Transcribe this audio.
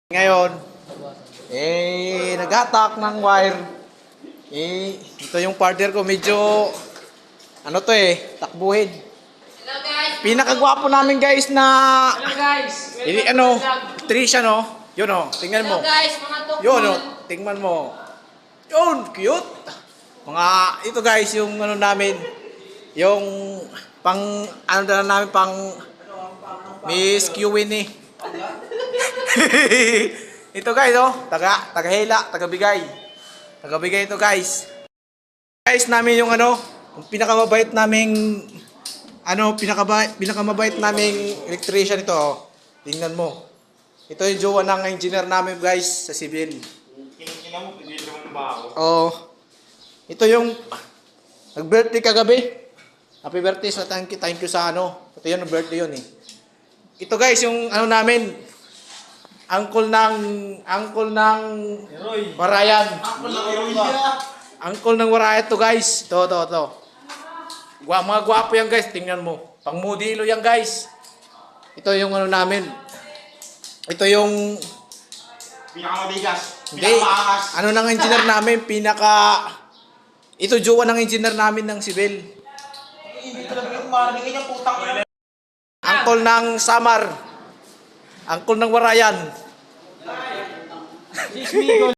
Ngayon, nag-attack ng wire. Ito yung partner ko, medyo, takbuhin. Hello guys! Pinakagwapo namin guys na, Hello guys! Trisha no? Yun tingnan mo. Hello guys, mga tukol! Yun tingnan mo. Yun, cute. Ito guys, yung namin, yung namin, Miss Qwin eh. Ito guys, taga-hela, taga-bigay ito guys. Guys namin yung pinakamabait naming pinakamabait naming electrician ito. Tingnan mo. Ito yung jowa ng engineer namin guys sa civil. Tingnan mo, pwede naman ba ako? Oh. Ito yung nag-birthday kagabi. Happy birthday sa thank you sa Ito yung birthday yun eh. Ito guys yung namin. Uncle ng Warayan. Uncle ng Warayan to guys. Ito. Mga gwapo yan guys, tingnan mo. Pangmodelo yan guys. Ito yung namin. Ito yung Pinakamatigas. hindi, ng engineer namin, ito jowa ng engineer namin ng civil. Hindi talaga yung marinig niya, putang ina. Uncle ng Samar. Uncle ng Warayan.